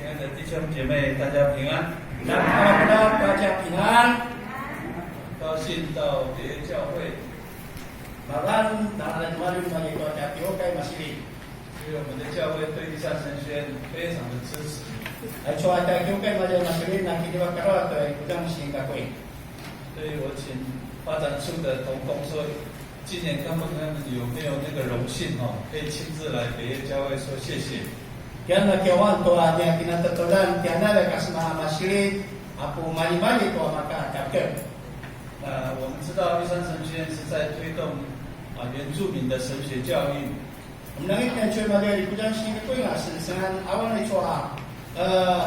亲爱的弟兄姐妹，大家平安。大家平安。高兴到别教会。Bahkan dalam kemarin bagi keluarga Tiokai masih 因为我们的教会对地下神学院非常的支持。cuaca Tiokai masih masih nak kita kalau tu ikut musim kakoi。所以我请发展处的同工说，今年他们有没有那个荣幸可以亲自来别教会说谢谢。Karena kawan tua dia kena tertolan tiada ada kasma masih aku mali-mali tua maka kakek。我们知道玉山神学院是在推动原住民的神学教育。Menangnya cuma dia di kujang sini tu yang senang awal ni cua,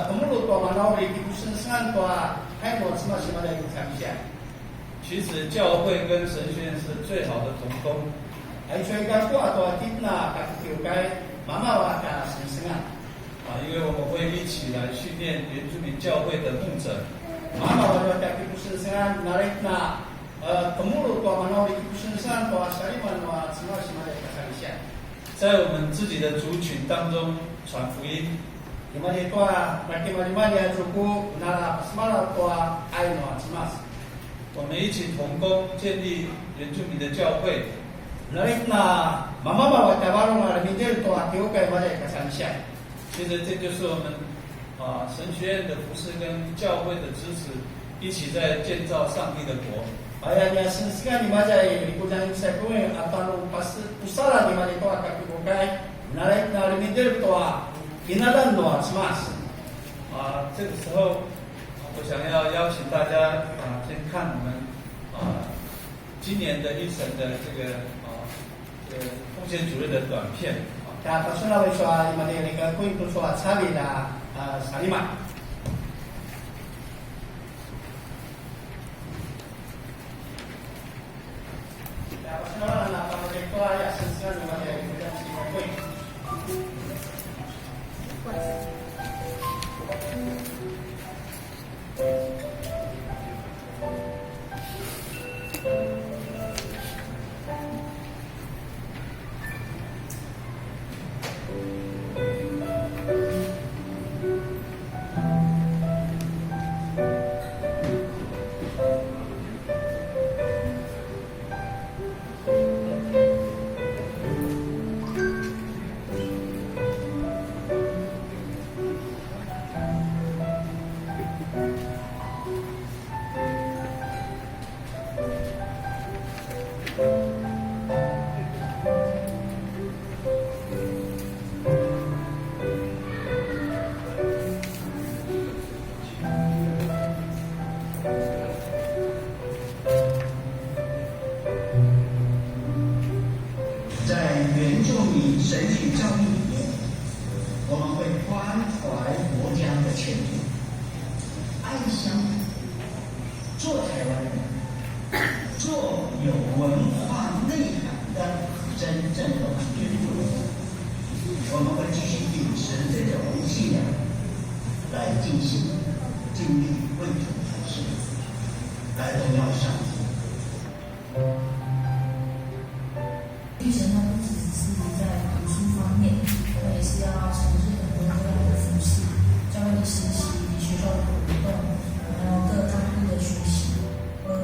kemudian tua mana orang di kujang senang tua, hai buat semua semua dari kujang siapa。其实教会跟神学院是最好的同工。还所以讲过tua kita kat Tiokai，妈妈话kat senang。因为我们会一起来训练原住民教会的牧者。妈妈话kat kujang narik na kemudian tua mana orang di kujang tua sekali mana semua semua dari kujang siapa。在我们自己的族群当中传福音。Di mana tua berarti mana dia cukup nara semua tua air no cemas。我们一起同工建立原住民的教会。Narik na mama bawa tabarong na remedial tua Tiokai macam kesan siapa。其实这就是我们神学院的服侍跟教会的支持，一起在建造上帝的国。Ayahnya sensikan di mana ikutkan saya kau atau pas usaha di mana tua kat Tiokai narik na remedial tua inalan no cemas。这个时候，我想要邀请大家先看我们今年的一神的这个奉献主任的短片。Kata sudah bersuara di mana mereka kau ikut suara sabi dah salima。Kata sudah nak mereka ya sensikan di mana ikutkan si kau。神学教育里面，我们会关怀国家的前途，爱乡土，做台湾人，做有文化内涵的真正的民主。我们会继续秉持这种信仰来尽心尽力为主服事，来荣耀上帝。玉神他不只是在读书方面，他也是要从事很多各样的服饰、教会的实习以及学校的活动，还有各干部的学习。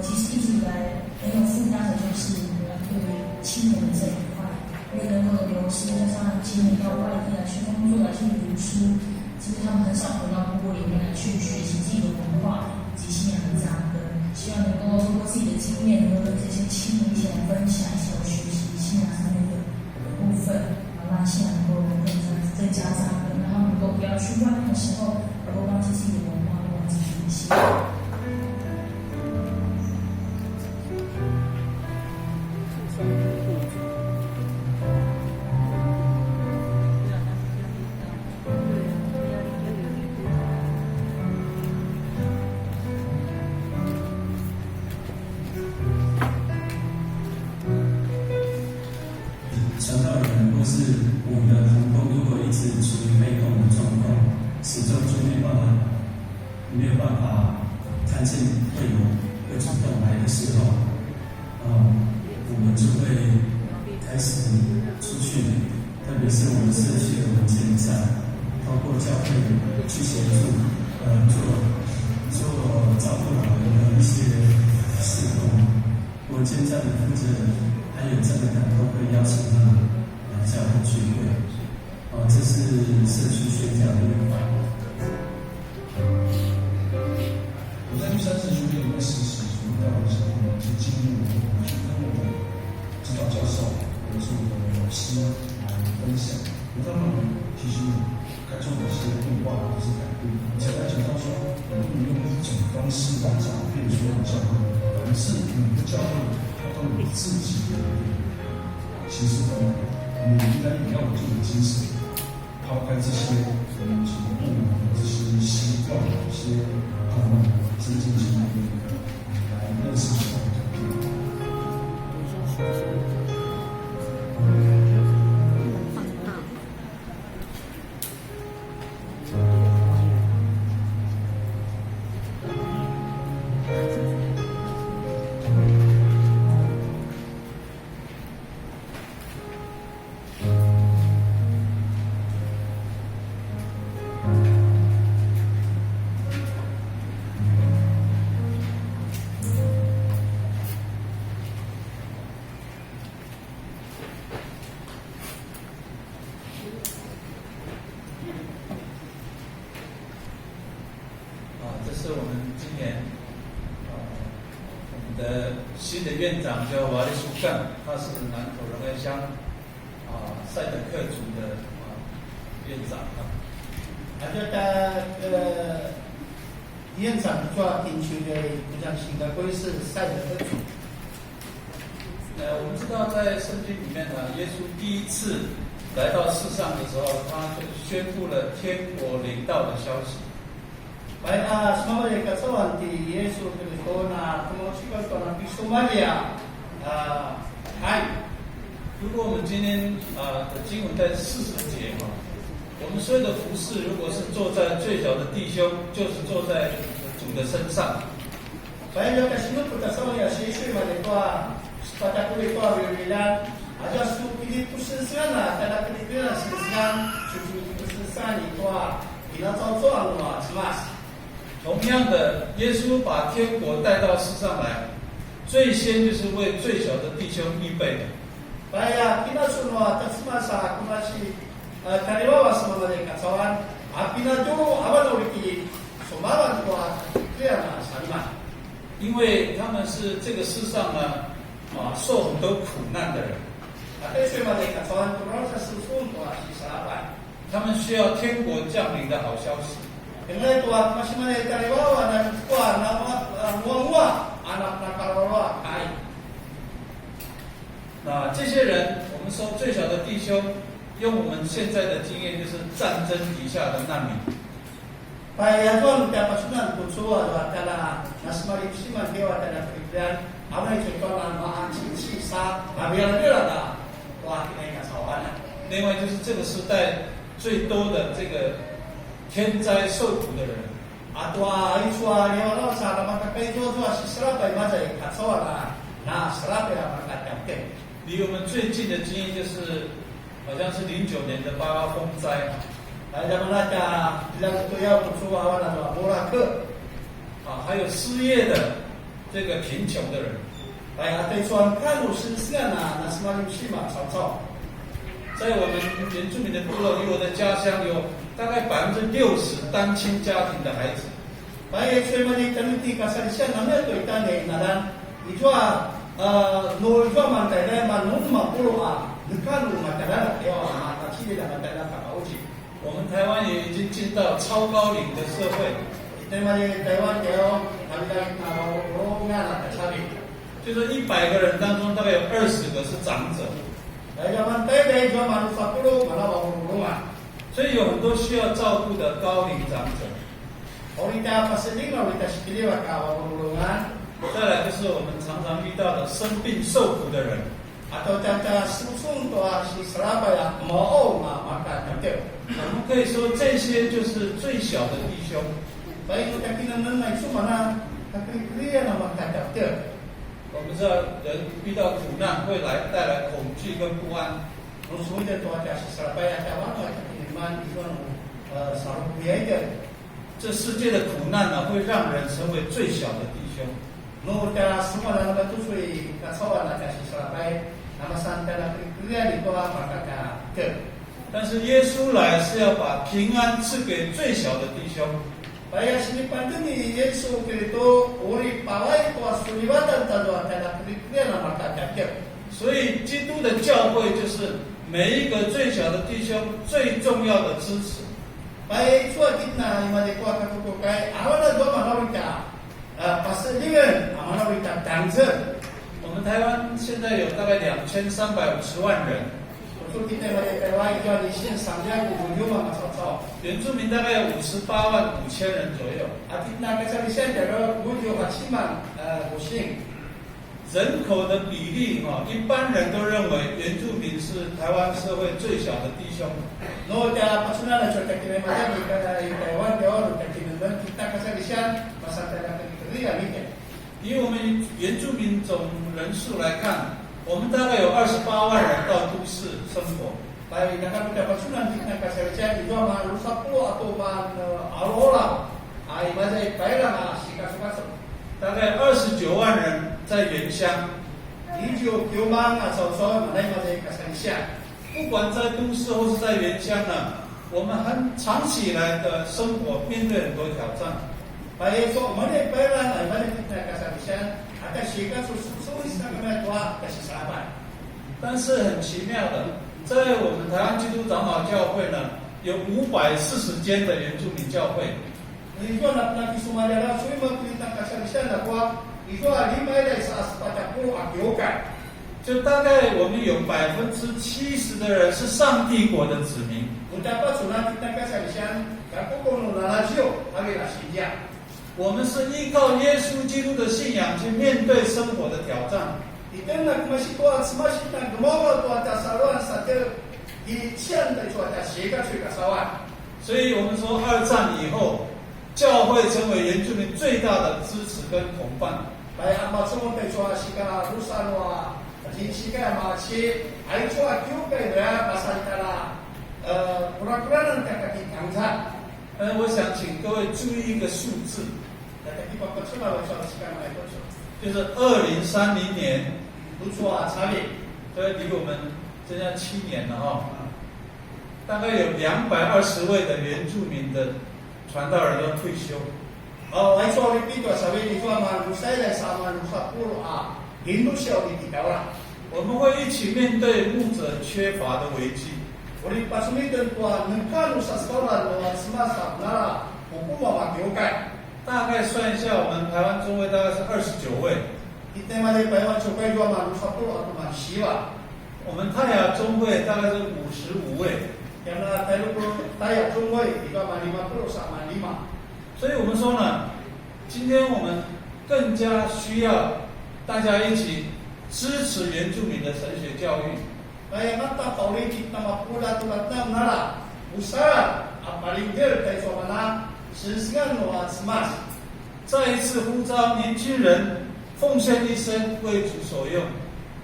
其实一直以来很有负担的就是对于青年的这一块，因为人口的流失，加上青年到外地来去工作、来去读书，其实他们很少回到部落里面来去学习自己的文化及信仰的扎根。希望能够通过自己的经验，能够跟这些青年一起来分享，一起来学习信仰上面的部分，让信仰能够更加扎根，让他们能够不要去外面的时候，能够忘记自己的文化，忘记自己的信仰。传道人或是我们的同工，如果一直处于被动的状况，始终就没有办法看见会主动来的时候，我们就会开始出去，特别是我们社区的文件站，透过教会去协助做照顾老人的一些事工。我今天这样的负责人还有这个感都会邀请他们来教会聚会。这是社区宣教的一环。我在3次学院里面实习，主要的时候是经历我去跟我的指导教授，或者是我的老师来分享，让他们提醒我该做哪些变化或是改变。才来讲到说，我们不能用一种方式来找遍所有教会，而是每个教会它都有自己的形式方法。我们应该也要有这种精神，抛开这些我们所不满的这些习惯、这些盼望，真正去来认识神。这是我们今年我们的新的院长叫瓦利苏干，他是南投仁爱乡赛德克族的院长院长做定区的部长新的归是赛德克族。我们知道在圣经里面呢，耶稣第一次来到世上的时候，他就宣布了天国临到的消息。Baik, semua mereka kawan di Yesus Kristus na kemudian kalau di Somalia, 如果我们今天的经文在40节我们所有的服侍，如果是坐在最小的弟兄，就是坐在主的身上。Baik, jika semua kita semua Yesus mereka pada kuliah bilang, aja su pilih khususnya kada pilih khususnya, cuci khususnya itu bila tahu mas。同样的，耶稣把天国带到世上来，最先就是为最小的弟兄预备的。Baik, kita semua tersemasa aku masih kariwawa sama mereka kawan. Apabila dulu awal oriki, semua tua dia sama。因为他们是这个世上呢受很多苦难的人。Tapi mereka kawan kurang sesuatu si sahabat。他们需要天国降临的好消息。Dengan itu masih mereka kariwawa dan tua nama anak nakarawa kai。那这些人，我们说最小的弟兄，用我们现在的经验，就是战争底下的难民。Baik, tuan kita pasukan kusuah adalah nasmari siman dewa adalah perikiran. Apa itu tuan mahan sisi sa, nabiyan dia ada. Wah, kita ingat sawana。另外就是这个时代最多的这个天灾受苦的人。Atwa iswa lewat sa dapat kai jo si serapai mazai kasawana. Nah, serapai apa kata离我们最近的经验就是，好像是09年的8号风灾。Ada mana bilang itu ya kusuah awal ada borak还有失业的这个贫穷的人。Baik, atau isuan kalu sisian nasmalim sima saucau。在我们原住民的部落，离我的家乡有大概60%单亲家庭的孩子。Baik, saya mari kami kasar sian namanya tu ikan ni nalan ijua no ijua mantai dah manum mapulu dekalu makanan dia mata cili dah mantai dah kauji。我们台湾也已经进到超高龄的社会。Kita mari Taiwan dia kami dah orang nak cari。就是100个人当中，大概有20个是长者。Zaman tadi zaman 10 mana rumah。所以有很多需要照顾的高龄长者。Orita paseding orita sikiliwa kawan。再来就是我们常常遇到的生病受苦的人。Atau caca susung tua si Surabaya mau maka cantik。我们可以说这些就是最小的弟兄。Baik kita kena mengenai mana kriteria nama cantik。我们知道人遇到苦难会带来恐惧跟不安。Musuhnya tua si Surabaya kawan kita kiriman itu selalu biaya. 这世界的苦难呢，会让人成为最小的弟兄。 No kaya semua dalam batu sui kasawan nak kasih selapai nama santai nak kerja di bawah maka ke. 但是耶稣来是要把平安赐给最小的弟兄。 Kaya sini pandemi Yesus Kristo ori pawai kuas sulibatan tadwa kada kerja nama ke. 所以基督的教会就是每一个最小的弟兄最重要的支持。 Baik suat kita imade kuat kakukai awalnya dua manawita pasal dengan manawita dancer. 我们台湾现在有大概2350万人， Untuk kita imade Taiwan jadi sin sampai kujuh mama sosok. 原住民大概有585000人左右。 Atit na kasi siya pero kujuh kasiman busing. 人口的比例一般人都认为原住民是台湾社会最小的弟兄。 No kaya personal na cerita kita macam ni kada Taiwan dia orang kita kita kasi siya masa kada kerja ni. 以我们原住民总人数来看，我们大概有28万人到都市生活。 Baik nak kita personal kita kasi siya itu mah lusapu atau mah arola. Ai macam baiklah mah sikas-sikas. 大概29万人在原乡。 19 mang atau so mana macam kasi siya. 不管在都市或是在原乡呢，我们很长期以来的生活面对很多挑战。 Baik so mana baiklah mana kita kasi siya. Ada sikas susu sa kami tua kasi sahabat. 但是很奇妙的，在我们台湾基督长老教会呢，有540间的原住民教会。 Itu nak Somalia so ima kita kasi siya na kuat. Itu lima ada sa 40 akiokan. 就大概我们有70%的人是上帝国的子民。 Dapat sunat kita kasi siya. Kako kono lalajio hari nasiya. 我们是依靠耶稣基督的信仰去面对生活的挑战。 Itu nak masih kuat masih nak gumawa tu atas saluran satu di sian dari suatu siaga kasawan. 所以我们说，二战以后，教会成为原住民最大的支持跟同伴。 Baik amat semua dari suatu siaga rusan wa di siaga masih ada suatu juga ya pasal kala kurang-kurang nak kaki kangsa. 我想请各位注意一个数字， Kaki pakai semua suatu siaga mai tu. 就是2030年， Lucu asabi. 所以离我们现在7年了哈，大概有220位的原住民的传道人要退休。 Ay so repeat asabi itu ama lusai dan sama lusapur Indonesia di kita orang. 我们会一起面对牧者缺乏的危机。 Uli pasumitan tua nengkalu sasaran luar semasa nara hukum makiokan. 大概算一下，我们台湾中会大概是29位， Kita malay payawan cukai dua manu satu atau mansiwa. 我们泰雅中会大概是55位， Karena tayo pun tayo cukai dua manu 50 sama 5. 所以我们说呢，今天我们更加需要大家一起支持原住民的神学教育。 Kaya mata politik nama pula tulat na nara usaha paling dia tayo so mana sisigan luar semas. 再一次呼召年轻人奉献一生为主所用。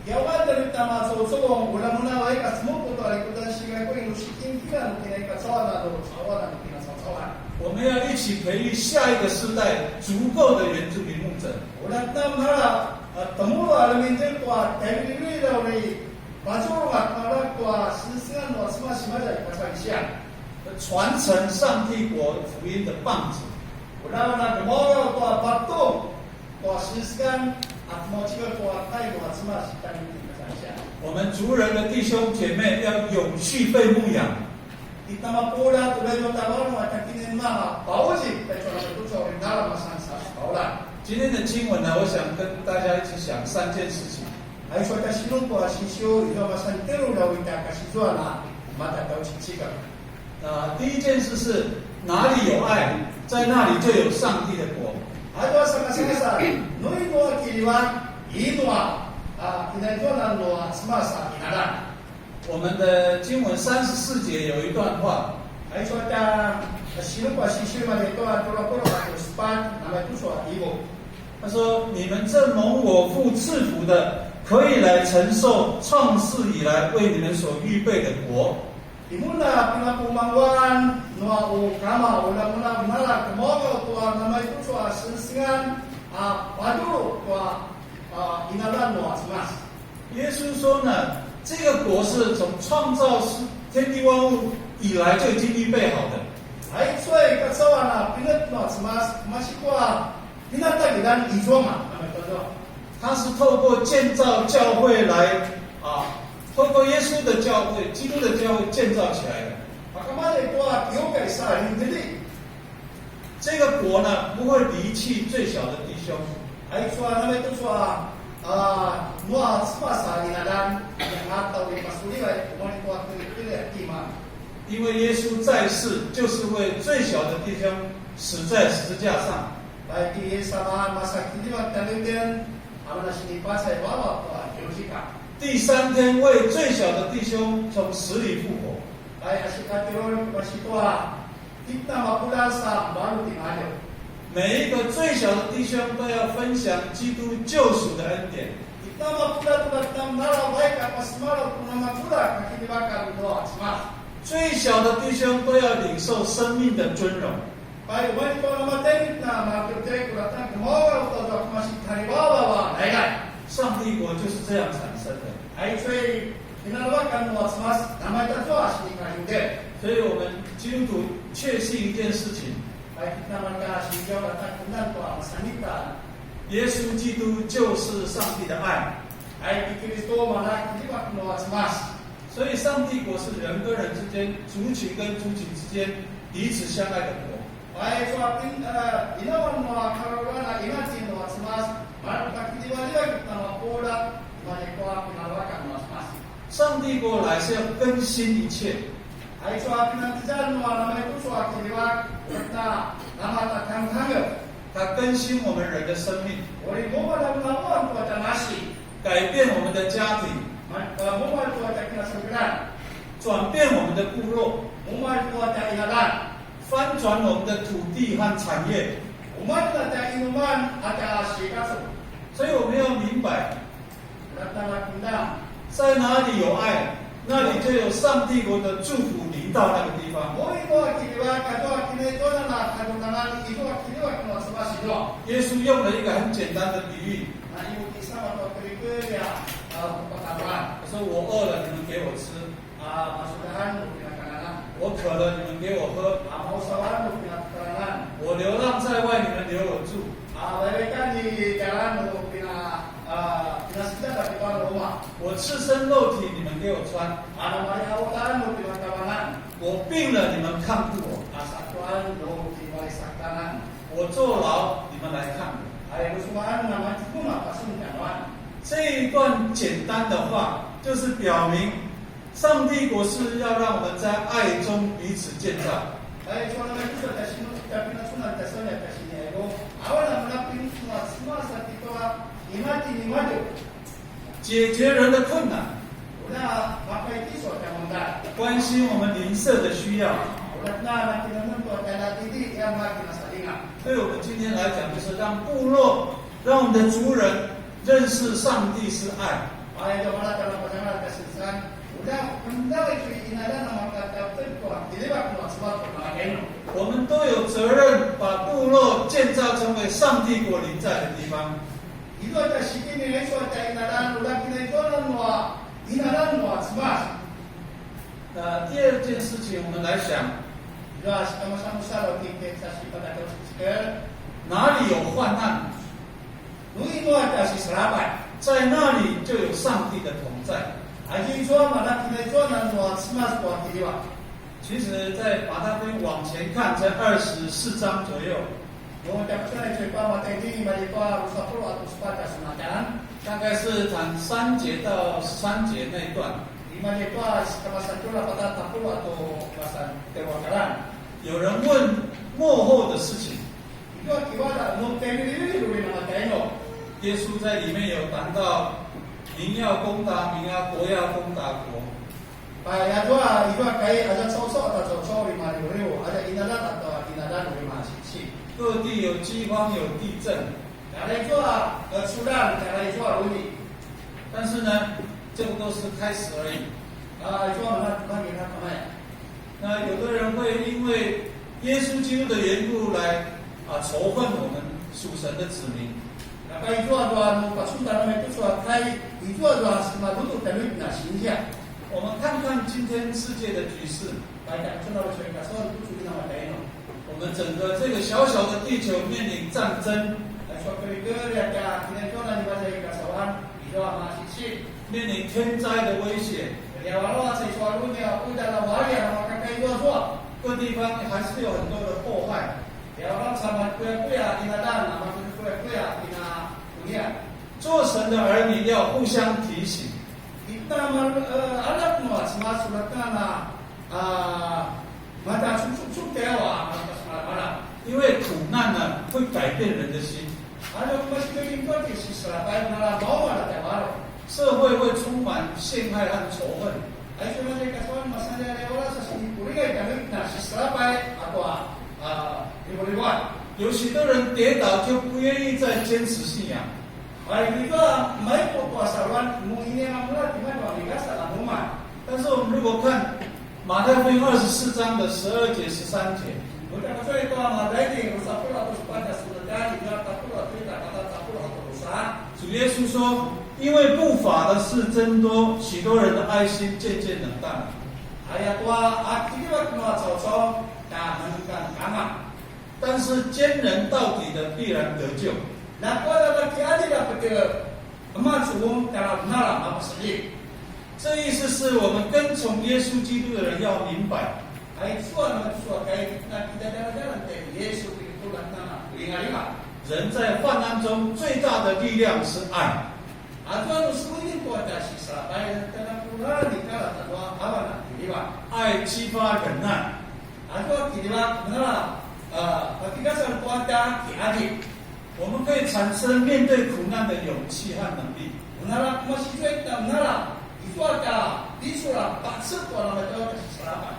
Yawan dari tama so ulang-ulang ay kasmo po to ay kudan siya ko inusikin kila no kinay kasawan na do sawan na kinasawan. 我们要一起培育下一个世代足够的原住民牧者。 Ulat na nara temu alamin din ko tayo ni daw ni Pasal orang tua sisian luar semas macam kasih. 传承上帝国福音的棒子。 Udah gemara tua batu tua sisian atau juga tua tai luar semas kita ini kasih. 我们族人的弟兄姐妹要永续被牧养。 Kita mapulah tulen mo tawar mo at kinin mama pausi tayo na ito sa dalam masa sekolah. 今天的经文呢，我想跟大家一起想3件事情。 Ay so kasinong po asisyo ito masantero daw ita kasisyo na mata daw chichika. 第一件事是哪里有爱，在那里就有上帝的国。 Ayo sa kasisa nui mo kiliwan inwa kinaiton no semasa inalan. 我们的经文34节有一段话， Ay so ta kasinong po asisyo man ito at tulakuro at uspan na may puso at ibo. 他说：“你们这蒙我父赐福的，可以来承受创世以来为你们所预备的国。” Imula pinapumangwan noa o kama ulang nala kemoga tua nama itu tua sensingan padu tua inalan noa semas. 耶稣说呢，这个国是从创造天地万物以来就已经预备好的。 Ai suai kasawana pinat noa semas masih tua pinat lagi dan ijoma nama itu tua. 他是透过建造教会来透过耶稣的教会、基督的教会建造起来的。 Pakamala tua yoga isa hindi. 这个国呢，不会离弃最小的弟兄。 Ai tua nama itu tua noa semasa inalan yang atau di pasuli ai umani tua kiri kima. 因为耶稣在世，就是为最小的弟兄死在十字架上。 Baik di sama masa kini waktu kalian amana sini pasai bawa tua Josika. 第三天为最小的弟兄从死里复活。 Baik asyikatiron masih tua kita mapulan sa baru tinggal. 每一个最小的弟兄都要分享基督救赎的恩典。 Kita mapulan tulat nam nara baik apa semua nama mapulan kini bakal tua semua. 最小的弟兄都要领受生命的尊荣。 Baik umani tua nama tenit na makutek kuratan kemoga atau masih karibawa naikkan. 上帝国就是这样产生的。 Ai suai inalawakan tua semua nama itu tua sini kalian. 所以我们基督徒确信一件事情： Baik kita mereka sejauh datang kenal tua masanita. 耶稣基督就是上帝的爱。 Ai pikir itu mana kita bakal tua semua. 所以，上帝国是人跟人之间、族群跟族群之间彼此相爱的国。 Baik suapin inawan tua karolana inatin tua semua. Mana kita diwajibkan kita mapola mana tua inalawakan tua semua. 上帝国来是要更新一切。 Ai suapin nanti jalan tua nama itu suapin diwak kita nama takkan tangga. 它更新我们人的生命， Ori moba dalam lawan tua tanasi. 改变我们的家庭， Moba tua tak kena sembilan. 转变我们的部落， Moba tua tak inalan. 翻转我们的土地和产业。 Umat tak inuman ada asyikasu. 所以，我们要明白， Datanglah kundang. 在哪里有爱，那里就有上帝国的祝福临到那个地方。 Ori tua kiriwa kadua kini tua na kadungan itu kiriwa kena sebab sido. 耶稣用了一个很简单的比喻， Na ibu kisah atau kerja ya perkataan. 他说：“我饿了，你们给我吃； Masudahan punya kalangan. 我渴了，你们给我喝； Mau sawan punya kalangan. 我流浪在外，你们留我住。” Mereka di jalan punya sejarah di luar rumah. 我赤身肉体，你们给我穿； Ada mari awatan punya kawangan. 我病了，你们看顾我； Satuan di mari saktanan. 我坐牢，你们来看我。 Ada musuhan nama cuma pasung kawan. 这一段简单的话，就是表明上帝国是要让我们在爱中彼此建造。 Baik, soalnya itu sudah sini, tapi nasional dasarnya ke sini. Awal menapin semua saat itu imati maju. 解决人的困难， Udah maka itu sudah menggal. 关心我们邻舍的需要。 Udah nanti menentu ada titik yang makin salingan. 对我们今天来讲，就是让部落、让我们的族人认识上帝是爱。 Baik, jomlah dalam perjalanan kesuksesan. Udah hendak itu inadan nama kata terkuat. Jadi waktu sebab pemahaman. 我们都有责任把部落建造成为上帝国临在的地方。 Itu ada sikit ni esok ada inadan. Udah kita itu inadan semua. 第二件事情，我们来想， Sudah sama-sama salah kita saksi pada terus. 哪里有患难， Itu ada si serabat. 在那里就有上帝的同在。 Aji itu mana kita itu nanti semua buat dia. 其实，在马太福音往前看，在24章左右， Mau dapat cerita mata ini mereka rusakul atau sepada semacam. 大概是谈3节到13节那一段， Di mereka kawasan itu pada tapul atau kawasan kewakaran. 有人问末后的事情， Itu akibat mau ini dulu nama kaino. 耶稣在里面有谈到民要攻打民啊，国要攻打国。 Ya dua itu kayak ada sosok atau sosok di mana dulu ada inadan atau inadan di mana sih. 各地有饥荒，有地震， Ada itu Sudan, ada itu Rudi. 但是呢，这个都是开始而已。 Itu mana kita kemana? 那有的人会因为耶稣基督的缘故来仇恨我们属神的子民。那该做的把出单位都说开，你做的什么都等于那形象。我们看看今天世界的局势，大家知道了，所以所有的不足以那么来用。我们整个这个小小的地球面临战争，来说这个人家今天做了你把这个手腕，你说嘛是是，面临天灾的威胁。你完了谁说如果不在了瓦里啊，我看可以做，各地方还是有很多的祸害。然后什么贵啊，你那单，那么贵啊，你那不一样。做神的儿女要互相提醒。kita anak semua semua sudah kena mata susu dewa mata 因为苦难呢会改变人的心， ada masih kelimpan di sisi lain malah mau ada dewa 社会会充满陷害和仇恨。 ai cuma dia katakan masalah dewa sesungguhnya kuriga kami na sisi lain atau dibuat 有许多人跌倒就不愿意再坚持信仰。 hari juga mai puasawan mu ini namanya di mana mereka salah rumah 但是我们如果看马太福音24章的12节、13节， bukan masalah itu amal ini rusakul atau sepatah sudah juga takul atau tidak kata takul atau rusak 主耶稣说，因为不法的事增多，许多人的爱心渐渐冷淡了。 ayat tua akibat semua cocok dan menunjukkan kamar 但是坚忍到底的必然得救。 dan pada bagi dapat emas umum dalam malam apa sendiri 这意思是我们跟从耶稣基督的人要明白， ayat suara kayak kita jalan-jalan dari Yesus itu dan nama lima 人在患难中最大的力量是爱。 atau semuanya kuasa sisa ayat dalam pulau di kala tanpa awan lima 爱激发忍耐， atau tidak benar ketika saya kuasa kiadi 我们可以产生面对苦难的勇气和能力。 benar masih juga benar itu ada di surah pasal orang itu selamat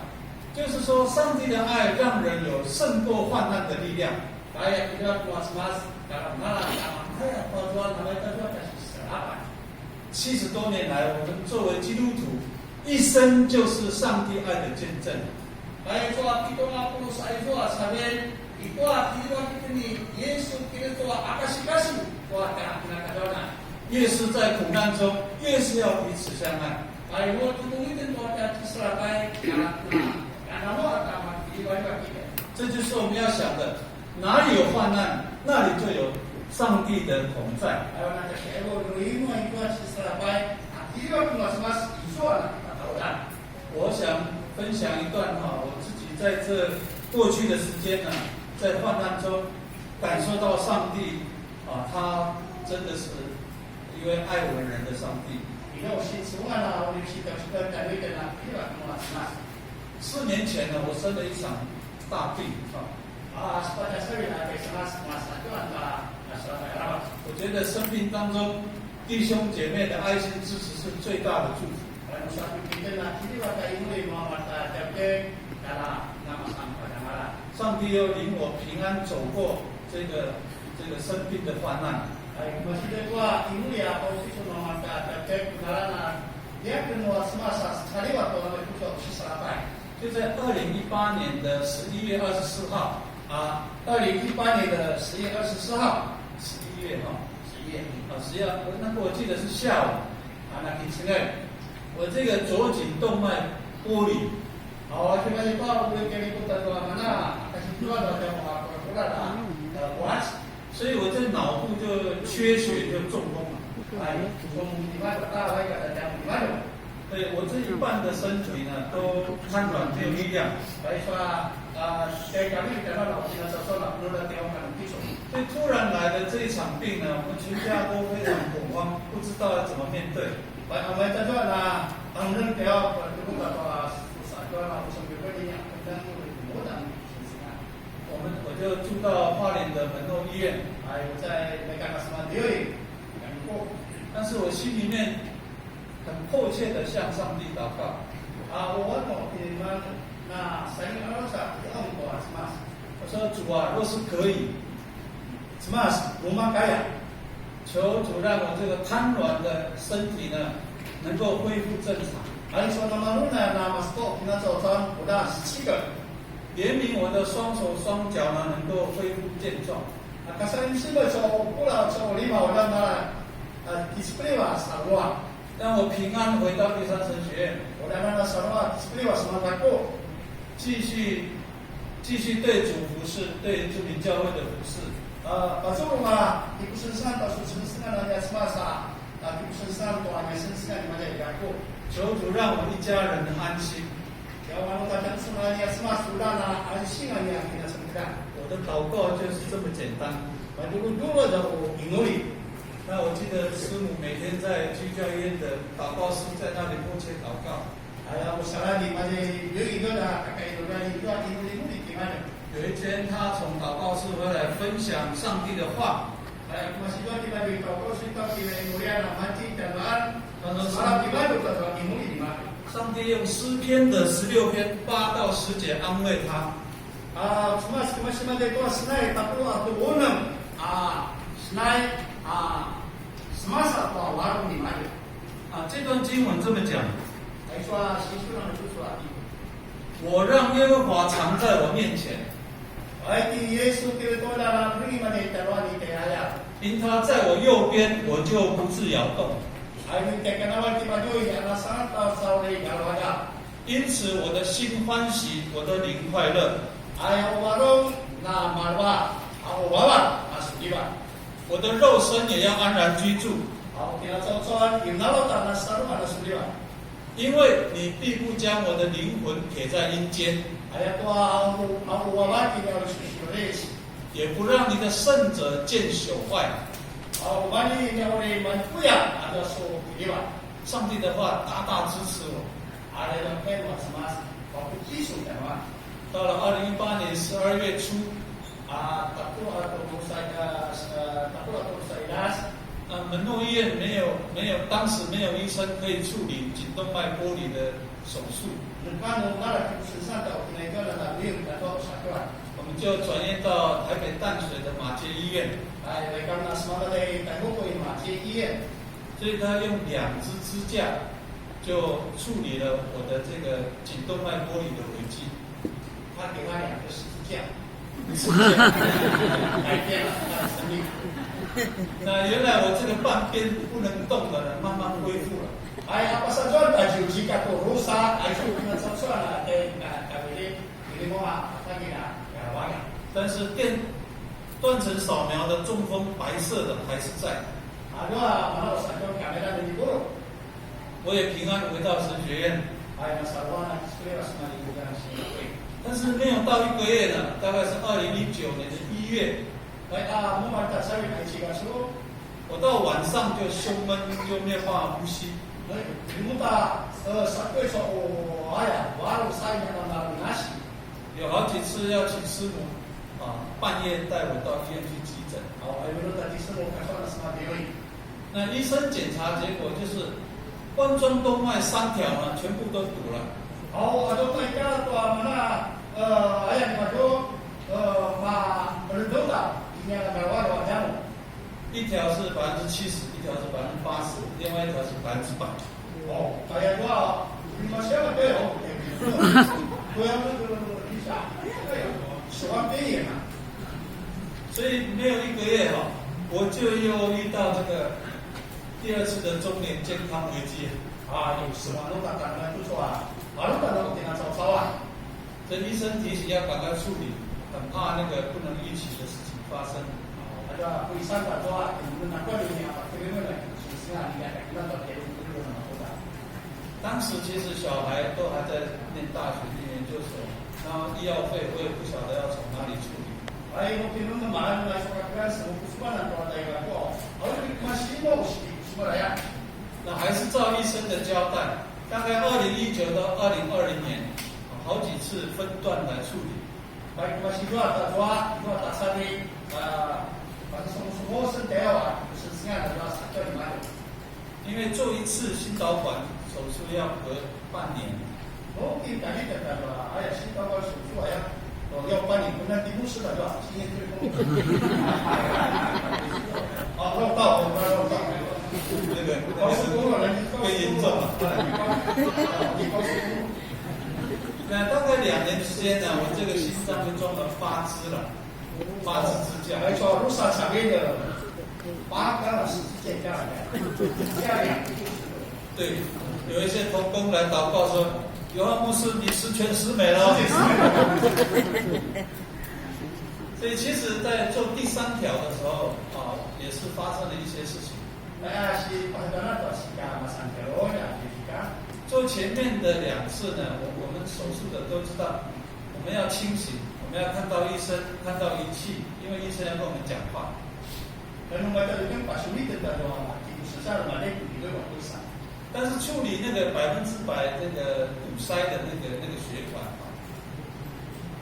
就是说，上帝的爱让人有胜过患难的力量。 kayak kita puas-puas dalam malam saya tujuan mereka itu ada selamat 70多年来，我们作为基督徒，一生就是上帝爱的见证。 kayak soal kita ngapur saya soal saben itu akibat kita ni Yesus kita soal akasih-kasih soal kena kadona 越是在苦难中，越是要彼此相爱。 kayak waktu itu soal selamat karena mau agama kita 这就是我们要想的，哪里有患难，那里就有上帝的同在。 kalau nanti saya mau dulu itu selamat akibat mas-mas itu anak kita tahu dah 我想分享一段我自己在这过去的时间呢，在患难中感受到上帝他真的是一位爱我们人的上帝。 Ikaw semua na universitas kita kami kena kira mas-mas 4年前呢，我生了一场大病sepada saya nak kemas masa itu antara masalah rawat 我觉得生病当中弟兄姐妹的爱心支持是最大的祝福。 kalau suatu kita nak kira kaya ini Muhammad Jabir dalam nama sang pada 上帝又领我平安走过这个生病的患难。 masih tua ini ya posisi Muhammad Jabir karena dia kenal semasa sekali waktu orang itu selamat 就在2018年的11月24号2018年的10月24号11月11月11月，那个我记得是下午那天现在我这个左颈动脉剥离， tiba-tiba boleh jadi putar dua mana kasih dua ada mau apa lah puas 所以我这脑部就缺血就中风了。 从di mana tahu ya ada di mana 对我这一半的身体呢都瘫软没有力量。 baik soal saya kami karena laut tidak sesuatu perlu ada temukan itu 所以突然来的这一场病呢，我们全家都非常恐慌，不知道要怎么面对。 baik apa itu adalah angin dia berbuka bahwa susah jual usaha pribadinya dan mudah 我就住到花莲的门诺医院， baik saya mereka semua diri dan kok 但是我心里面很迫切的向上帝祷告。 awal mau firman nah saya merasa dia mau semas 我说主啊，若是可以， semas rumah kaya 求主让我这个瘫软的身体呢，能够恢复正常。还说那么路呢，那么说那早上不到17个，怜悯我的双手双脚呢，能够恢复健壮。Kasarin siba so pula so lima orang na display sarwa. 让我平安回到第三神学院， Orang na sarwa display semangat ko. 继续对主服侍，对祝灵教会的服侍。Pasal rumah ibu sensan pasal sensan na semasa ibu sensan to ame sensan di mana ya ko. 求主让我一家人安心。 Kalau malu tak semua ni semua sudah na anjing ni yang kita sebutkan. 我的祷告就是这么简单。 Dulu jauh inuri. 那我记得师母每天在居教医院的祷告室，在那里默切祷告。 Ayah usaha di mana itu dah kakak itu dah inuri di mana. 有一天，他从祷告室回来分享上帝的话。 Ayah masih juga kita di toko kita di inuri na mati dan 他说 salah di mana kita inuri di mana. 上帝用诗篇的16篇8到10节安慰他。 Cuma semasa itu senai tapi waktu unang senai semasa tu warung di mana. 这段经文这么讲： Saya suah siswa nak suah. 我让耶和华常在我面前， Ayat Yesus kita tu dalam pergi mana terwah di ayat. 因他在我右边，我就不致摇动。 Ayat kita kenal di baju yang sangat saudari kalau ada. 因此我的心欢喜，我的灵快乐。 Ayat warung na marwa, bawa masuk jiwa. 我的肉身也要安然居住， Kita cocok inalo tanah saru ada suliwa. 因为你必不将我的灵魂撇在阴间， Ayat tu aku bawa kita harus sulit. 也不让你的圣者见朽坏。 Aku bani ni orang manpuya ada so jiwa. 上帝的话大大支持我。 Ada yang kena semas. Aku isu kan. 到了2018年12月初， Takut atau saya 门诺医院没有，当时没有医生可以处理颈动脉剥离的手术， Depan negara keputusan tak kena jalan ambil atau satuan. 我们就转院到台北淡水的马街医院。 Mereka nak semua dari tangguh ko ini masih iya. 所以他用2支支架就处理了我的这个颈动脉剥离的危机。 他给他2个十字架， 改变了他的生命。 那原来我这个半边不能动的人慢慢恢复了。 Apa saja baju jika tu rusak, itu dengan sesuatu lah. Ini mau apa kita? Kawan. 但是断层扫描的中风白色的还是在。 Ada mana saja kamera di buruk. 我也平安回到神学院。 Ayah sarwana sekali semua di bukan sini. 但是没有到1个月呢，大概是2019年的1月， Mereka mau marta saya nak cakap so. 我到晚上就胸闷，就没有办法呼吸。 Dimuta satu so ayah baru saya nak nasi. 有好几次要请师母半夜带我到医院去急诊。 Ayah dulu tadi semua kasar semua dewi. 那医生检查结果就是冠状动脉3条呢，全部都堵了。 Ada mereka tu mana ayah ni macam berdoa ini ada berapa orang. 一条是70%，一条是80%，另外一条是100%。 Ayah dua lima siapa tu? Tu yang tu bisa. Semua pilih lah. 所以没有1个月我就又遇到这个第2次的中年健康危机。 Ini semua lu tak akan itu soal. Baru tak ada kita soal. 这医生提醒要赶快处理，很怕那个不能预期的事情发生。 Ada tulisan bahwa kemudian apa ini apa kemudian sesuatu yang kita tak perlu perlu nama kita. 当时其实小孩都还在念大学、念研究所，然后医药费我也不晓得要从哪里处理。 Ay mungkin mahal na sa kagran sa kusuban ang tayo ko. Ay masimo semua ya. 那还是照医生的交代，大概2019到2020年，好几次分段来处理。 Baik masih dua tak sari pada semua sendiri khususnya adalah satu di mana. 因为做一次心导管手术要隔半年， Mungkin tadi kata ayah si tahu sesuatu ya. Yang paling benar di musuh adalah sini tu. Tahu. 那个更严重了。那大概2年时间呢，我这个心脏就装了8支了，8支支架。还说路上前面的8个10支架下来，对，有一些同工来祷告说：“约翰牧师，你十全十美了。”所以其实，在做第3条的时候，也是发生了一些事情。做前面的2次呢，我们手术的都知道，我们要清醒，我们要看到医生，看到仪器，因为医生要跟我们讲话。但是处理那个100%那个堵塞的那个血管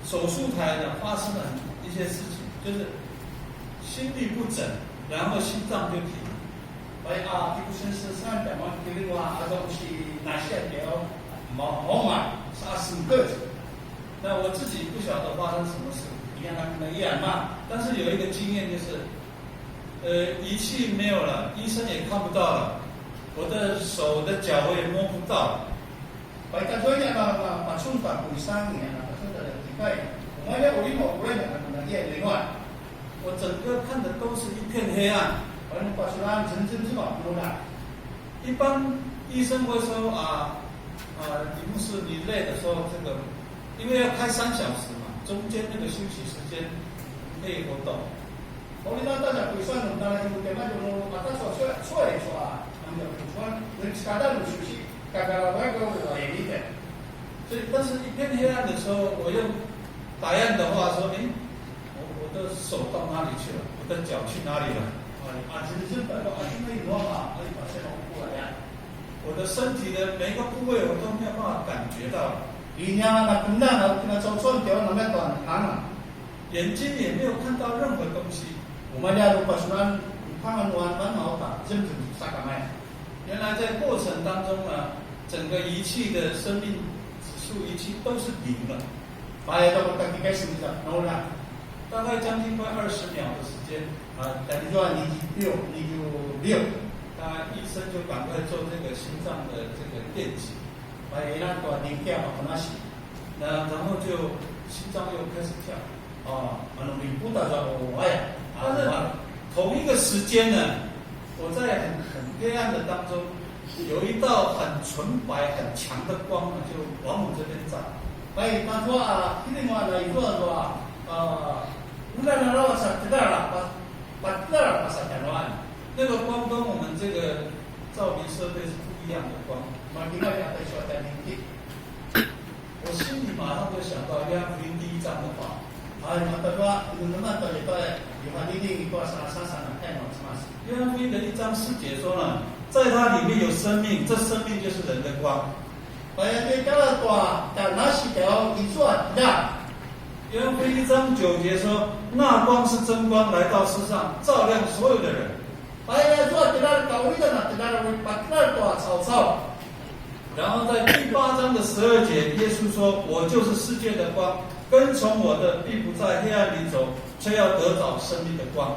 手术台呢发生了一些事情，就是心律不整，然后心脏就停。那我自己不晓得发生什么事，但是有一个经验就是，仪器没有了，医生也看不到了，我的手的脚我也摸不到。我整个看的都是一片黑暗。一般医生会说李牧师你累的时候，这个因为要开3小时嘛，中间那个休息时间可以活动。所以，但是一片黑暗的时候，我用打样的话说，我的手到哪里去了？我的脚去哪里了？我的身体的每个部位我都没有办法感觉到，眼睛也没有看到任何东西。原来在过程当中呢，整个仪器的生命指数仪器都是0了。大概将近快20秒的时间大概医生就赶快做这个心脏的这个电击，然后就心脏又开始跳。但是同一个时间呢，我在很黑暗的当中，有一道很纯白很强的光呢，就往我这边照。那个光跟我们这个照明设备是不一样的光。我心里马上就想到约翰福音第1章的话。约翰福音的1章4节说呢，在它里面有生命，这生命就是人的光。约翰福音1章9节说，那光是真光，来到世上，照亮所有的人。然后在第8章的12节，耶稣说：“我就是世界的光，跟从我的，并不在黑暗里走，却要得着生命的光。”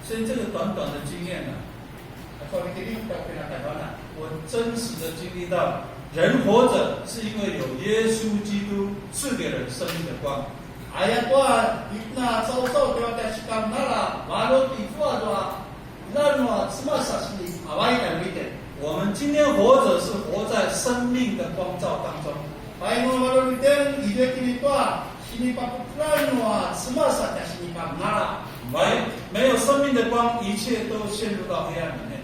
所以这个短短的经验呢，我真实的经历到，人活着是因为有耶稣基督赐给人生命的光。我们今天活着是活在生命的光照当中。没有生命的光，一切都陷入到黑暗里面。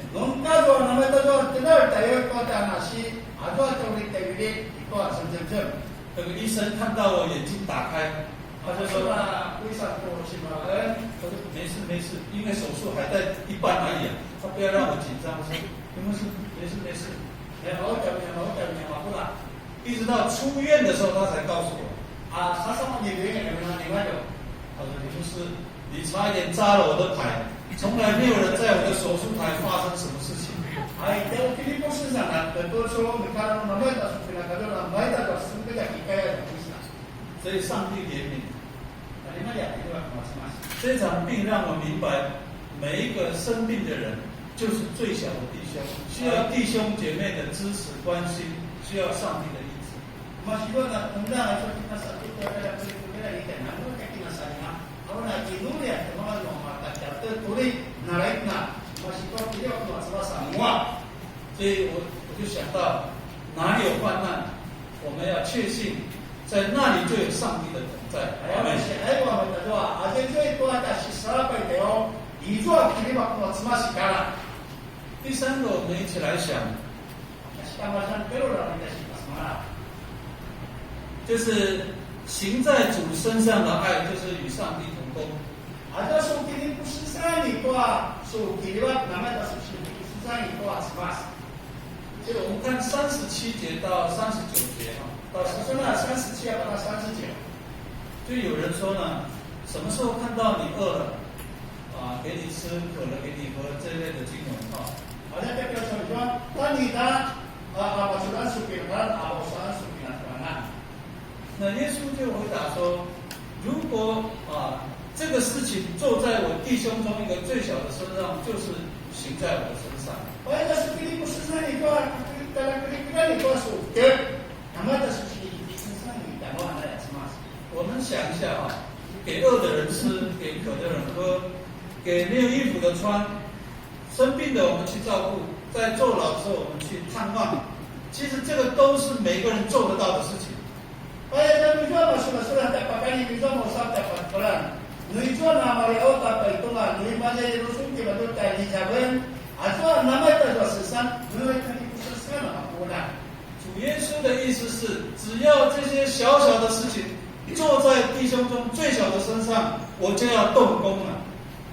这个医生看到我眼睛打开，他就说：“没事，因为手术还在一半而已，他不要让我紧张。”我说：“没事。”一直到出院的时候，他才告诉我：“他说李牧师，你差一点扎了我的牌，从来没有人在我的手术台发生什么事情。”所以上帝怜悯。这场病让我明白，每一个生病的人就是最小的弟兄，需要弟兄姐妹的支持关心，需要上帝的医治。 Masih na tunda ay sa kita sa ito kaya kaya ni kan ano kaya kinasanya ako na ginulia sa mga mga chapter tuloy na right na masih ko hindi ako sa semua 所以我就想到，哪里有患难，我们要确信，在那里就有上帝的同在。 ay masih ay ko ang tadwa atin ko ito ata si sarapay tayo ito ang kiniba ko sa masikara 第三个，我们一起来想， kasi kamasan pero lang kasi masmara 就是行在主身上的爱，就是与上帝同工。 ada so kini pusisani ko so kiniba naman ta so pusisani ko asmas 所以我们看37节到39节啊，到so na 37到39就有人说呢，什么时候看到你饿了啊，给你吃渴了给你喝这类的经文啊。 ada kaya sa Juan tanita masulan supiran awasan supiran kanan 那耶稣就回答说，如果这个事情做在我弟兄中一个最小的身上，就是行在我的身上。 Kaya sa Pilipinas ito, talaga ito sa ukit. Namata sa Pilipinas ito, ano na mas. 我们想一下啊，给饿的人吃，给渴的人喝，给没有衣服的穿，生病的我们去照顾，在坐牢的时候我们去探望，其实这个都是每个人做得到的事情。 Kaya sa medyo masulat dapat kani medyo mo sa dapat pelan. Medyo na mariaw dapat ito nga, medyo masaya rusong di ba doon tayo ni Jaben. Ato namay tayo sa sesan, medyo kani pusaskan na kapuna. 主耶稣的意思是，只要这些小小的事情做在弟兄中最小的身上，我就要动工了。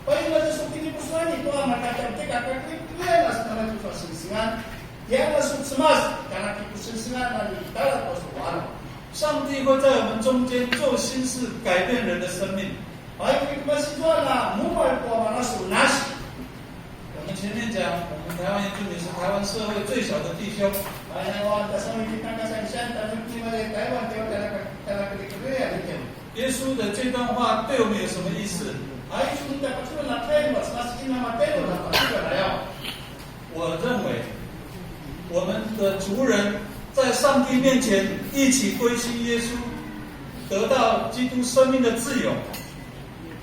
Kaya nga sa Pilipinas ito, makakapit kakakliyan na sa naman ito sa sisigan. Yan na sutsamas, kakakipusisigan na itala ko sa wala. 上帝会在我们中间做新事，改变人的生命。 Ay, kasi ito na mumay po ang mga sunas. 我们前面讲，我们台湾原住民是台湾社会最小的弟兄。 Ay, nawa, kasama kita kasalisan, tanong kima na Taiwan, tayo talaga kikikuya rin. 耶稣的这段话对我们有什么意思？ Ay, sunod pa sunan na tayo, mas kinamatay mo na patuloy na yaw. 我认为，我们的族人在上帝面前一起归信耶稣，得到基督生命的自由。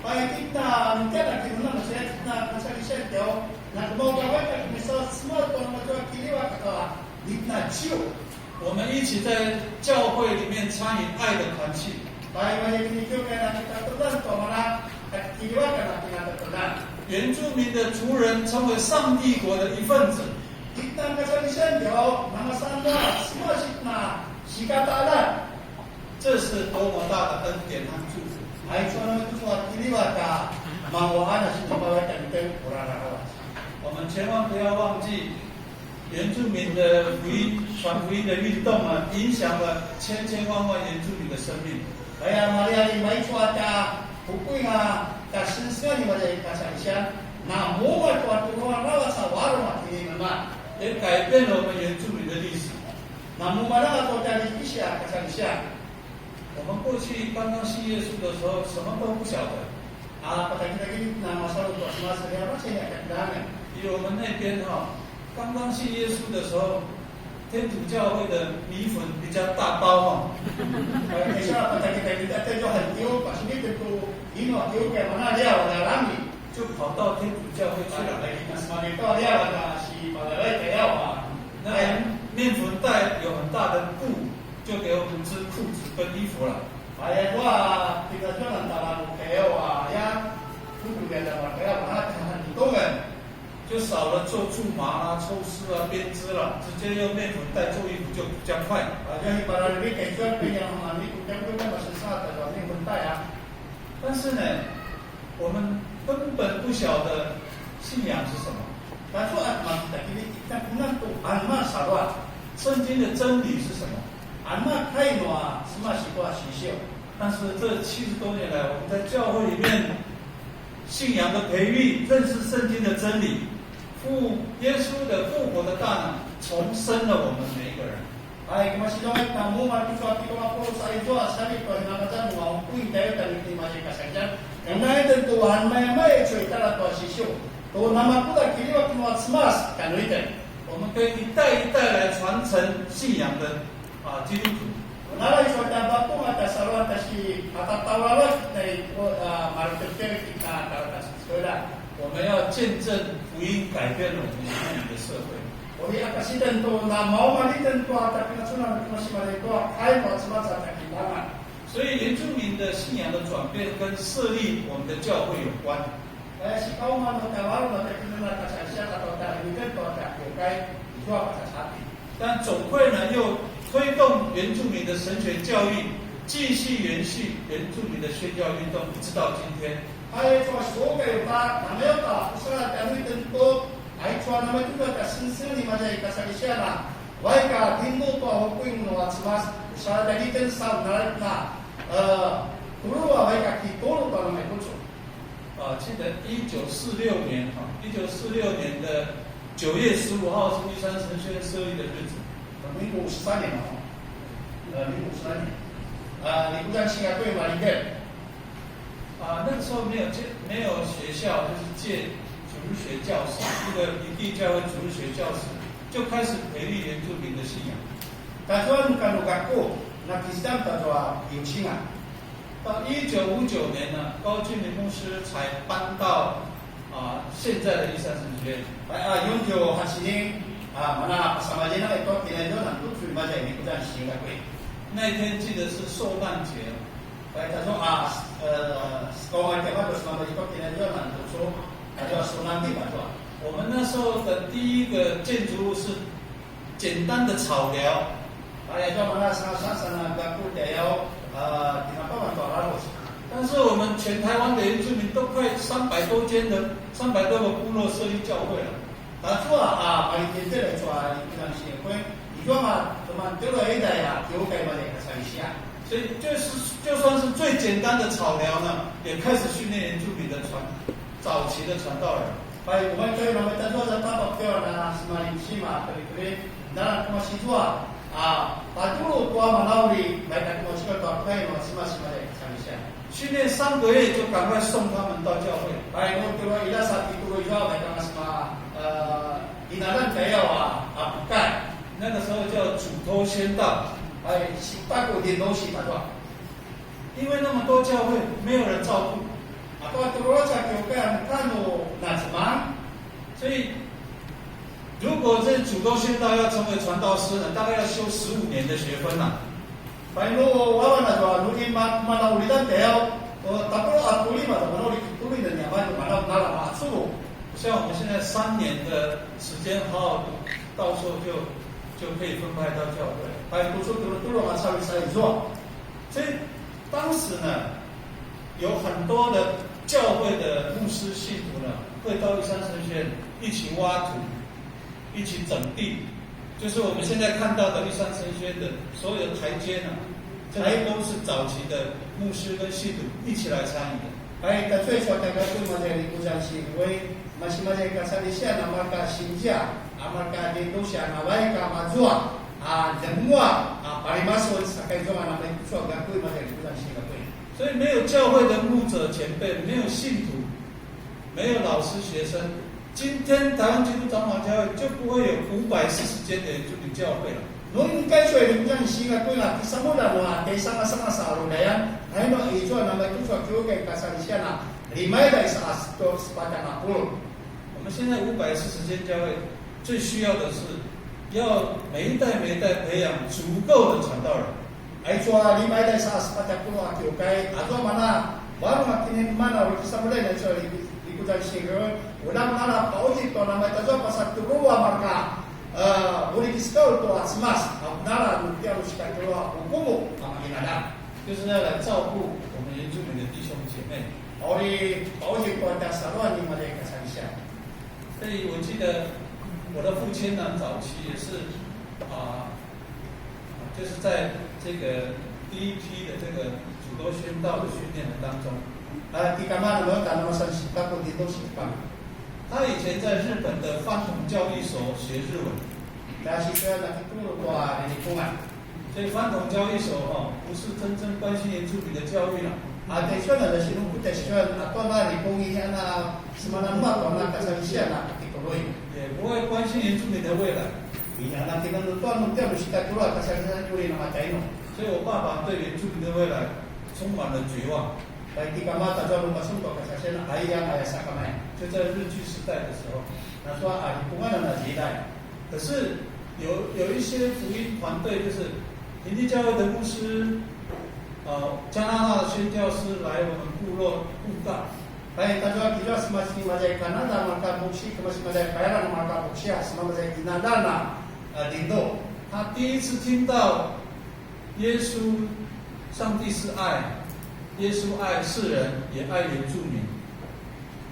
Ay, kita, minta na kinuna, masaya kita kasalisan tayo, na kumawagaway ka kumisa, small ko na ito, kiliwa ka, na chiyo. 我们一起在教会里面参与爱的团契。 Ay, may kinikyo ka na kitatulan ko, mga kiliwa ka na kinatulan. 原住民的族人成为上帝国的一份子。 Kita kasalisan tayo, mga sanda, sumasit na sikatalan. 这是多么大的恩典和祝福！ Ay, so naman ito sa kiliwa ka, mawaan na sinabaway ka nito, urarawa. 我们千万不要忘记，原住民的福音传福音的运动啊，影响了千千万万原住民的生命。 Kaya Maria may suata, pukoy nga, kasinsiya ni Maria kasalisan, na muwal ko at uruarawa sa warong at hindi naman. 也改变了我们原住民的历史。 Na mumala ako dahil siya kasalisan. 我们过去刚刚信耶稣的时候，什么都不晓得， Patagin-tagin na masalot ko sa mga sarili sa niya katdamin. 因为我们那边刚刚信耶稣的时候，天主教会的米粉比较大包Kaya siya patagin-tagin at ito hantiyo, pasunit ito, ino at iyo kaya mga liyaw na rami. 就跑到天主教会去了。 Patagin na sa mga ito, liyaw na si Pagaray kayaw. 那面粉袋有很大的布，就给我们织裤子跟衣服了。 Kaya ko, pinagyan ang talang kayaw, yan, kutugan na mga kayaw, mga hantitongan. 就少了做苎麻抽丝编织了，直接用面粉袋做衣服就比较快。 Jadi para lebih kecuali yang mandi kuda kuda masih saat ada ini bentar ya. 但是呢，我们根本不晓得信仰是什么， Kaso at makita kini kita kunang tu alma sarwa. 圣经的真理是什么。 Alma kai noa semua situasi sio. 但是这70多年来，我们在教会里面信仰的培育，认识圣经的真理，耶稣的复活的大能，重生了我们每一个人。 Ay kumasilong tamu mati ko ati ko ako sa ito sabi ko na kata mo ang kuin tayo tali ni masih kasajan Karena itu Tuhan mai cerita lah Tuhan Yesus. Tuhan nama kita kini waktu mau semas kan itu. 我们可以一代一代来传承信仰的基督徒。 Nara isu ada batu mata saluran kasih kata tawalat dari marketer kita kalau kasih sekolah. 我们要见证福音改变了我们现在的社会。 Ori akasi tentu na mau mali tentu ada pinasunan masih mali itu hai buat semua ada kita. 所以原住民的信仰的转变跟设立我们的教会有关。 Si kau mau tawar na kita na kasih atau tak ini tentu ada kai itu apa sahaja. 但总会呢又推动原住民的神学教育，继续延续原住民的宣教运动，一直到今天。 Hai cuma suka kita, namanya tak usaha kami tentu. Hai cuma nama juga kesensen di mana kasih siapa. Baiklah Hindu atau hukum nuat semas usaha dari tensa narik na dulu baiklah kita dulu kalau mereka tu. 记得1946年，1946年的9月15号是玉山神学院设立的日子。 民国53年嘛，民国53年，你不讲新加坡嘛？你看，那个时候没有学校，就是借主日学教室，一个一地教会主日学教室，就开始培育原住民的信仰。但是看到学校，那其实他做有钱啊。到1959年呢，高俊明牧师才搬到现在的玉山神学院。1980年。 mana sama je nak itu tidak ada nak tu cuma je ini kita Singapura. 那一天记得是受难节。Baik, tahu sekolah kita tu sama je itu tidak ada nak tu so ada受难节吧，是吧？我们那时候的第一个建筑物是简单的草寮。itu mana sana gaku dia kenapa orang harus？ 但是我们全台湾的原住民都快300多个部落设立教会了。 他说paling penting来说，你不能写会，你说嘛，什么丢了一代呀，丢给我这个城市啊。所以就算是最简单的草寮呢，也开始训练原住民的早期的传道人。Baik, bukan saya nama tentu saja tak tahu na semalam sima, kali dalam masih tua, padu tua manauri, baik aku masih kau kai masih ada kesalahan. 训练3个月就赶快送他们到教会。 Baik, kalau ila saat itu juga baik masih dinalan kaya bukan. 那个时候叫主托宣道。 Baik, siapa kau dia dosi pada. 因为那么多教会没有人照顾， Atau terus saya kira kanu nazman. 所以如果这主托宣道要成为传道师呢，大概要修15年的学分呐。 Baik, lu wawan aja, lu ini mana ulitan teo, tapi atuli mana mana tuli dan nyaman mana mana masuk. 像我们现在3年的时间，好好读，到时候就可以分派到教会。 Baik, khusus dulu asal saya jual. 所以当时呢，有很多的教会的牧师信徒呢，会到玉山神学院一起挖土，一起整地。就是我们现在看到的玉山神学院的所有的台阶呢，这些都是早期的牧师跟信徒一起来参与的。 Baik, tapi saya katakan tu macam di pusat sini, masih macam kasar Malaysia, nama Sinja, Amerika Indonesia, nama Mazua, semua parimasuk sekarang cuma nama itu sudah kui macam di pusat sini. 所以没有教会的牧者前辈，没有信徒，没有老师学生，今天台湾基督长老教会就不会有540间的原住民教会了。 Noong kayo ay nung Singapore na kisamo na mga kaysa sama sa Arunayan, ay no ito na may tuso kyo kay kasalisya na limay na isa asto pada na pulo. 我们现在540间教会最需要的是，要每一代培养足够的传道人。 Ay so limay na isa pada pulo kyo kay ato mana baru makin mana kisamo na so ikutan siguro ulang na paulit to na may tajo pasat turuwa marka boleh diskau tu asmas, nara nutia luska keluar hukum menginada. 就是要来照顾我们原住民的弟兄姐妹。 Ori pauji kuat saluan di mana kasalisya. 所以我记得我的父亲呢，早期也是就是在这个第一批的这个主多宣道的训练的当中， Di kamar lo tanah masa sikap dito sikap. 他以前在日本的饭桶教育所学日文。 Dahil siya nakitulog ko lingkungan. 所以饭桶交易所不是真正关心原住民的教育了， Ada isu na sinong puta isu atau na ripongi na semana mak na kasalisian na tikoloi. 也不会关心原住民的未来。 Iya nanti kan tuan mungkin harus kita keluar kasar-kasar curi nama China. 所以我爸爸对原住民的未来充满了绝望。 Baik di kamar tak jauh masuk ke kasar ayah ayah sakamai. 就在日据时代的时候， Na so a di pungan na jidai. 可是有一些福音团队，就是平地教会的牧师，加拿大的宣教师来我们部落布道。 Baik tak jauh kita semasa majai Kanada maka buksi kemas majai Thailand maka buksi semasa majai Kanada na dindo. 他第一次听到耶稣，上帝是爱，耶稣爱世人，也爱原住民。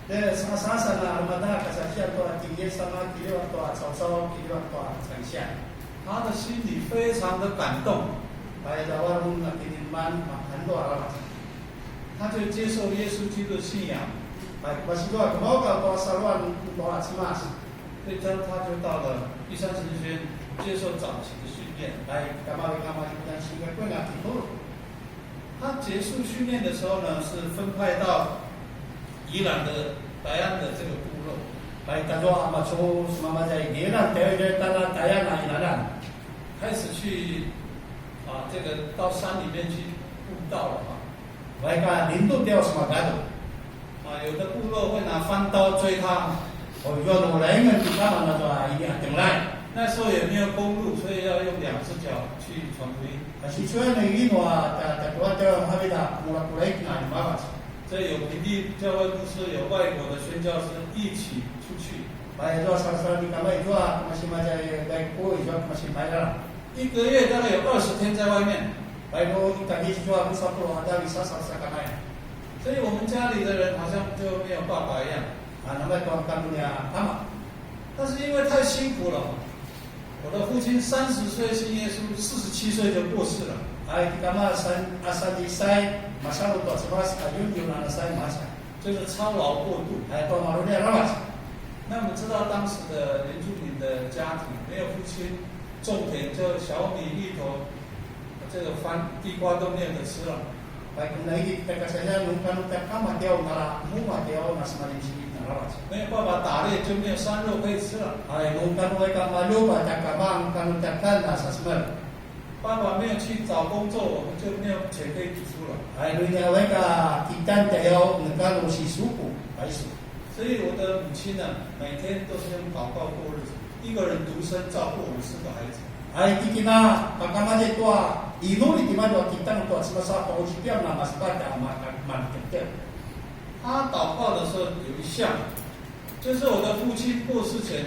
De sama-sama na armada kasasian to tinggi sama kilo to atau kilo to kasasian. 他的心里非常的感动， Baik jawar mun na kiniman hando aramat. 他就接受耶稣基督的信仰， Baik masih doa mau ka to saluan doa semas. 所以他就到了第三神学院接受早期的训练。 Baik kamar kita sehingga pun nak itu. 他结束训练的时候呢，是分派到宜兰的白安的这个部落， Baik tak jauh amat so semua majai geran teh tanah daya na inadan. 开始去这个到山里面去布道了啊。 Baik ka dintu dia semua gado. 有的部落会拿翻刀追他， Oh jual mulai dengan kita mana tu ini ating lain. 那时候也没有公路，所以要用2只脚去传福音。 Kasi cuy na ini wah tak kuat dia habida mulai na mawas. 所以有平地教会牧师，有外国的宣教师一起出去。 Baik jual salah di kamar jual masih majai baik ko jual masih bayar. 1个月大概有20天在外面， Baik ko kita ni jual bisa pro ada bisa salah kamar. 所以我们家里的人好像就没有爸爸一样。 Nama tuan kamunya ama. 但是因为太辛苦了，我的父亲30岁信耶稣，47岁就过世了。 Ay kamar asal di sai masa lu tu sebas ayun yun ana sai masa. 就是操劳过度。 Ay to marunya rawas. 那我们知道当时的原住民的家庭没有父亲种田，就小米、芋头，这个地瓜都没有得吃了。 Baik na ini kita kasanya nungkan kama dia ngara muma dia na semalim sini na rawas. 没有办法打猎，就没有山肉可以吃了。 Ay nungkan mereka malu baca kabang kan ucapan na sasmer. 爸爸没有去找工作，我们就没有钱可以读书了。 Ay dunia mereka kita dia nungkan usi suku. Ay suku. 所以我的母亲呢，每天都是用祷告过日子，一个人独身照顾50个孩子。 Ay kikina pagkamaje tua inuli di mana kita untuk semasa pausipiam na mas pada man kita. 他祷告的时候有一项，就是我的父亲过世前，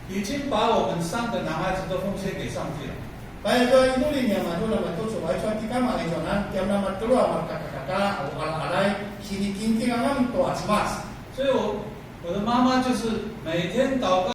已经把我们3个男孩子都奉献给上帝了。 Baik tu inuli ni maju nama tu supaya kita mari jonan tiap nama keluar maka kakak alai sini kinti ngam tua semas. 所以我的妈妈就是每天祷告。